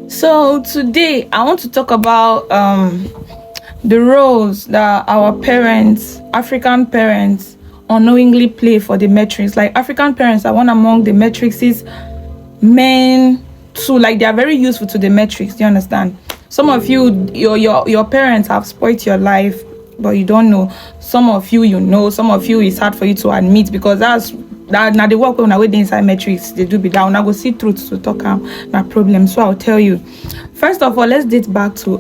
So today I want to talk about the roles that our parents, African parents, unknowingly play for the metrics. Like African parents are one among the matrices men too, like they are very useful to the metrics. Do you understand? Some of you, your parents have spoiled your life, but you don't know. Some of you, you know. Some of you, it's hard for you to admit because that now the work when I wait inside metrics they do be down. I go see truth to talk my problem. So I'll tell you. First of all, let's date back to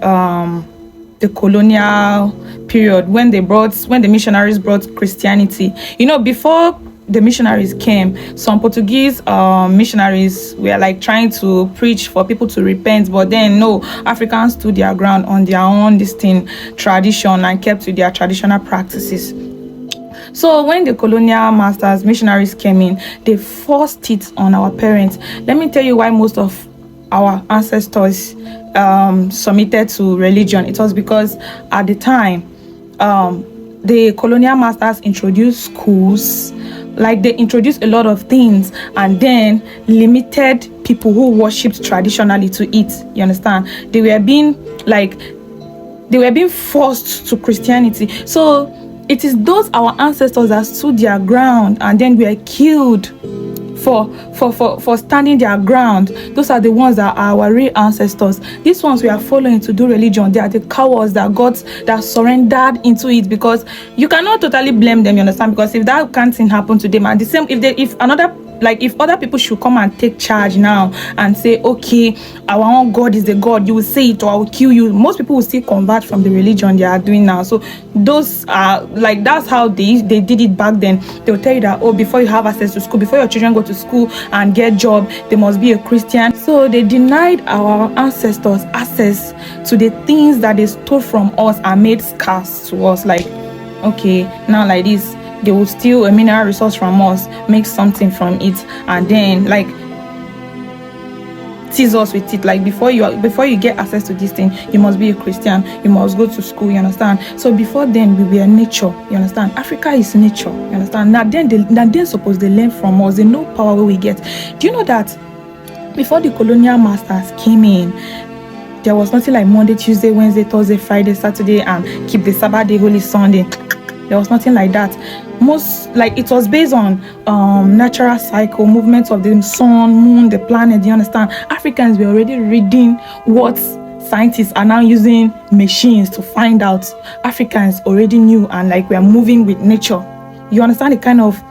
the colonial period when the missionaries brought Christianity. You know, before the missionaries came, some Portuguese missionaries were like trying to preach for people to repent, but then no, Africans stood their ground on their own distinct tradition and kept to their traditional practices. So when the colonial masters, missionaries came in, they forced it on our parents. Let me tell you why most of our ancestors submitted to religion. It was because at the time, the colonial masters introduced schools, like they introduced a lot of things and then limited people who worshipped traditionally to it. You understand? They were being forced to Christianity. So it is those our ancestors that stood their ground and then were killed for standing their ground. Those are the ones that are our real ancestors. These ones we are following to do religion, they are the cowards that surrendered into it, because you cannot totally blame them, you understand? Because if that kind of thing happened to them, and the same if other people should come and take charge now and say, okay, our own God is the God, you will say it or I will kill you, most people will still convert from the religion they are doing now. So those are that's how they did it back then. They will tell you that, oh, before you have access to school, before your children go to school and get job, they must be a Christian. So they denied our ancestors access to the things that they stole from us and made scarce to us. Like, okay, now like this, they will steal a mineral resource from us, make something from it, and then tease us with it. Like before you get access to this thing, you must be a Christian, you must go to school, you understand? So before then we were nature, you understand? Africa is nature, you understand? Now then suppose they learn from us, they know power where we get. Do you know that before the colonial masters came in, there was nothing like Monday, Tuesday, Wednesday, Thursday, Friday, Saturday, and keep the Sabbath day, Holy Sunday? There was nothing like that. It was based on natural cycle, movements of the sun, moon, the planet. Do you understand? Africans were already reading what scientists are now using machines to find out. Africans already knew, and we are moving with nature. You understand the kind of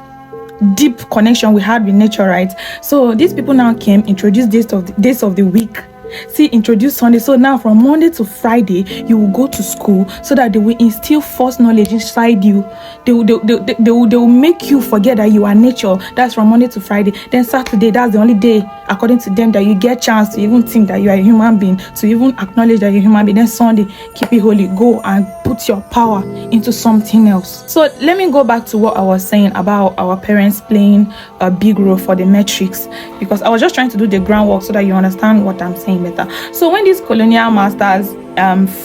deep connection we had with nature, right? So these people now came, introduced days of the week. See, introduce Sunday. So now from Monday to Friday, you will go to school so that they will instill false knowledge inside you. They will make you forget that you are nature. That's from Monday to Friday. Then Saturday, that's the only day, according to them, that you get chance to even think that you are a human being, to even acknowledge that you're a human being. Then Sunday, keep it holy. Go and put your power into something else. So let me go back to what I was saying about our parents playing a big role for the metrics, because I was just trying to do the groundwork so that you understand what I'm saying better. So when these colonial masters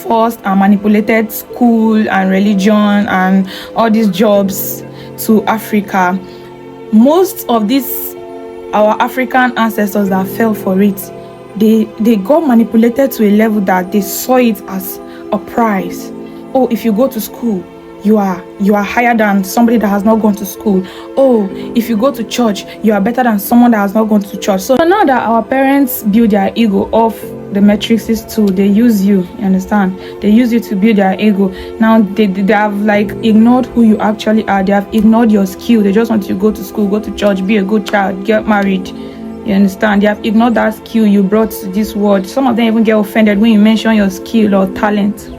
forced and manipulated school and religion and all these jobs to Africa, most of these our African ancestors that fell for it, they got manipulated to a level that they saw it as a prize. Oh, if you go to school, you are higher than somebody that has not gone to school. Oh, if you go to church, you are better than someone that has not gone to church. So now that our parents build their ego off the matrices too, they use you understand? They use you to build their ego. Now they have ignored who you actually are. They have ignored your skill. They just want you to go to school, go to church, be a good child, get married. You understand? They have ignored that skill you brought to this world. Some of them even get offended when you mention your skill or talent.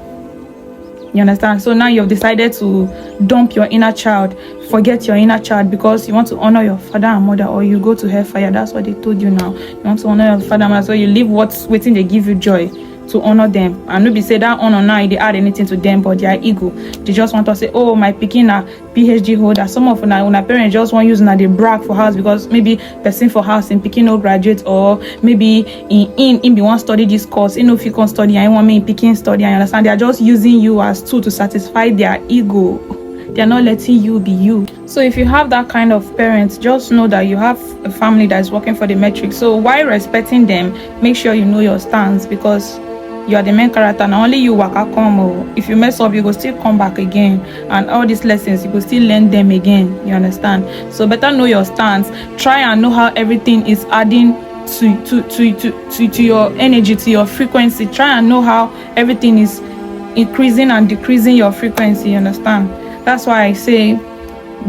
You understand? So now you've decided to dump your inner child, forget your inner child, because you want to honor your father and mother, or you go to hellfire. That's what they told you now. You want to honor your father and mother, so you leave what's waiting, they give you joy to honor them. And nobody say that honor now they add anything to them, but their ego. They just want to say, oh, my pikin a PhD holder. Some of una parents just want use na they brag for house, because maybe person for house in pikin no graduate, or maybe in be want study this course, if you can study and want me in pikin study. I understand they are just using you as tool to satisfy their ego. They're not letting you be you. So if you have that kind of parents, just know that you have a family that is working for the metric. So while respecting them, make sure you know your stance, because you are the main character. Now only you waka come. If you mess up, you go still come back again, and all these lessons you go still learn them again. You understand? So better know your stance. Try and know how everything is adding to your energy, to your frequency. Try and know how everything is increasing and decreasing your frequency. You understand? That's why I say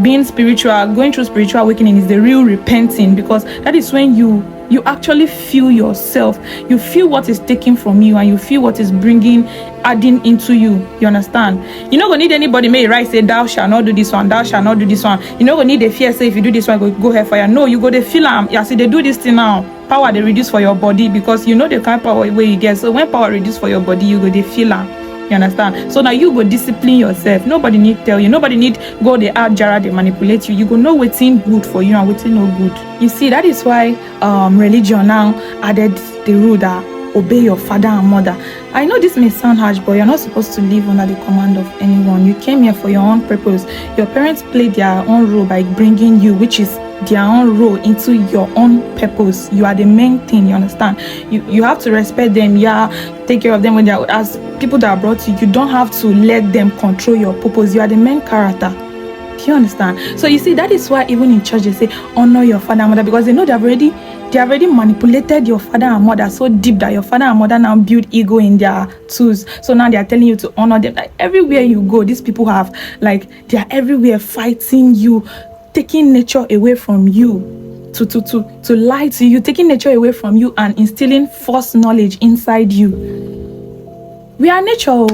being spiritual, going through spiritual awakening is the real repenting, because that is when you actually feel yourself. You feel what is taken from you, and you feel what is adding into you. You understand? You not gonna need anybody may right say thou shall not do this one, thou shall not do this one. You not gonna need a fear say if you do this one go hell fire. No, you go to feel yeah, see they do this thing now. Power they reduce for your body, because you know the kind of power where you get. So when power reduce for your body, you go to feel You understand? So now you go discipline yourself. Nobody need tell you. Nobody need go the art jara they manipulate you. You go know what's good for you and what's no good. You see, that is why religion now added the rule that obey your father and mother. I know this may sound harsh, but you're not supposed to live under the command of anyone. You came here for your own purpose. Your parents played their own role by bringing you, which is their own role, into your own purpose. You are the main thing. You understand? You have to respect them. Yeah, take care of them when they are as people that are brought you. You don't have to let them control your purpose. You are the main character. Do you understand? So you see, that is why even in church they say honor your father and mother, because they know they have already manipulated your father and mother so deep that your father and mother now build ego in their tools. So now they are telling you to honor them. Like everywhere you go, these people have, like, they are everywhere fighting you, taking nature away from you, to lie to you, taking nature away from you and instilling false knowledge inside you. We are nature.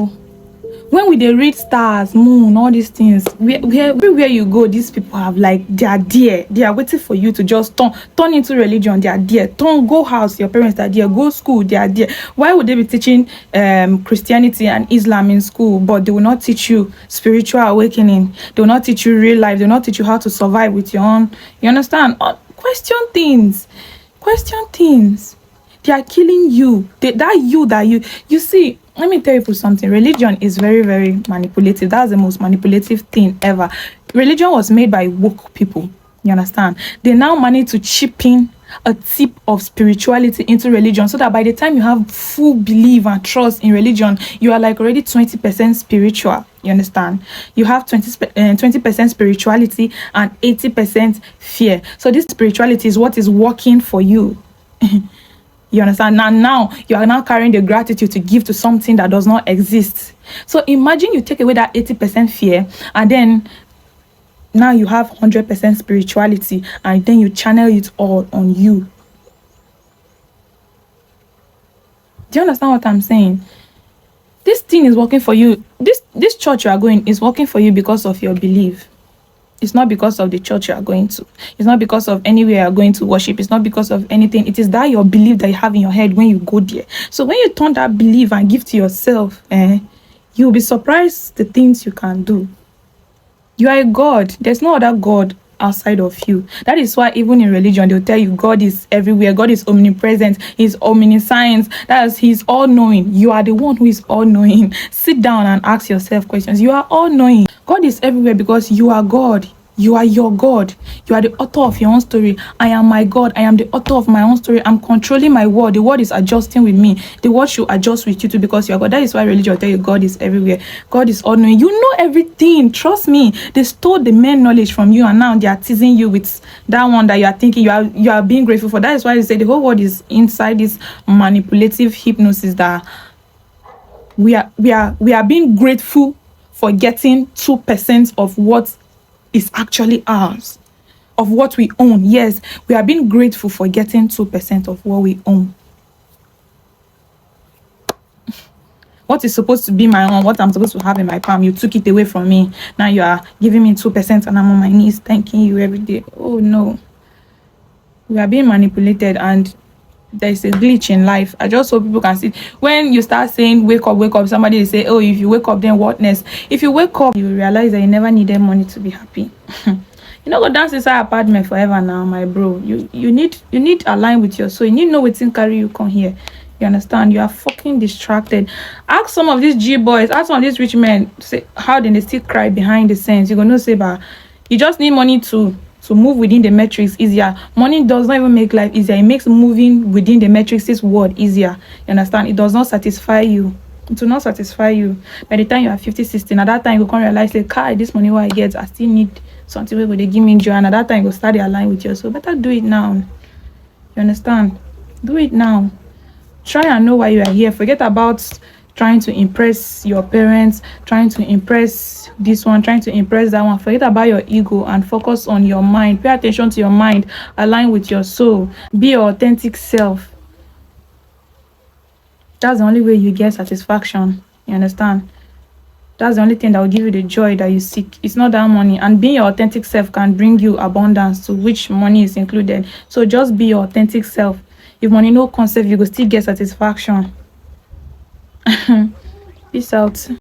When we they read stars, moon, all these things, everywhere you go, these people have, like, they are there. They are waiting for you to just turn into religion. They are there. Go house, your parents are there. Go school, they are there. Why would they be teaching Christianity and Islam in school, but they will not teach you spiritual awakening? They will not teach you real life. They will not teach you how to survive with your own. You understand? Question things. They are killing you. You see. Let me tell you something. Religion is very, very manipulative. That's the most manipulative thing ever. Religion was made by woke people. You understand? They now manage to chip in a tip of spirituality into religion, so that by the time you have full belief and trust in religion, you are like already 20% spiritual. You understand? You have 20% spirituality and 80% fear. So this spirituality is what is working for you. You understand? Now you are now carrying the gratitude to give to something that does not exist. So imagine you take away that 80% fear, and then now you have 100% spirituality, and then you channel it all on you. Do you understand what I'm saying? This thing is working for you. This church you are going is working for you because of your belief. It's not because of the church you are going to. It's not because of anywhere you are going to worship. It's not because of anything. It is that your belief that you have in your head when you go there. So when you turn that belief and give to yourself, you'll be surprised the things you can do. You are a God. There's no other God outside of you. That is why even in religion, they'll tell you God is everywhere. God is omnipresent. He's omniscience. That is, He's all-knowing. You are the one who is all-knowing. Sit down and ask yourself questions. You are all-knowing. God is everywhere because you are God. You are your God. You are the author of your own story. I am my God. I am the author of my own story. I'm controlling my word. The word is adjusting with me. The word should adjust with you too, because you are God. That is why religion will tell you God is everywhere. God is all-knowing. You know everything. Trust me. They stole the main knowledge from you, and now they are teasing you with that one that you are thinking you are being grateful for. That is why they say the whole world is inside this manipulative hypnosis that we are being grateful for getting 2% of what is actually ours, of what we own. Yes, we are being grateful for getting 2% of what we own. What is supposed to be my own, what I'm supposed to have in my palm, you took it away from me. Now you are giving me 2% and I'm on my knees thanking you every day. Oh no. We are being manipulated, and there's a glitch in life. I just hope people can see. When you start saying wake up, somebody will say, oh, if you wake up, then what next? If you wake up, you realize that you never needed money to be happy. You know, go dance inside apartment forever now, my bro. You need align with your soul. You need to know what's in carry you come here. You understand? You are fucking distracted. Ask some of these G boys, ask some of these rich men, say how they still cry behind the scenes. You're gonna say, but you just need money to move within the metrics easier. Money does not even make life easier. It makes moving within the metrics this world easier. You understand? It does not satisfy you. It will not satisfy you. By the time you are 50, 60, at that time you can't realize, like, kai, this money what I get, I still need something where they give me joy. And at that time you start align with you. So better do it now. You understand? Do it now. Try and know why you are here. Forget about trying to impress your parents, trying to impress this one, trying to impress that one. Forget about your ego and focus on your mind. Pay attention to your mind. Align with your soul. Be your authentic self. That's the only way you get satisfaction. You understand? That's the only thing that will give you the joy that you seek. It's not that money. And being your authentic self can bring you abundance, to which money is included. So just be your authentic self. If money no concept, you will still get satisfaction. Peace out.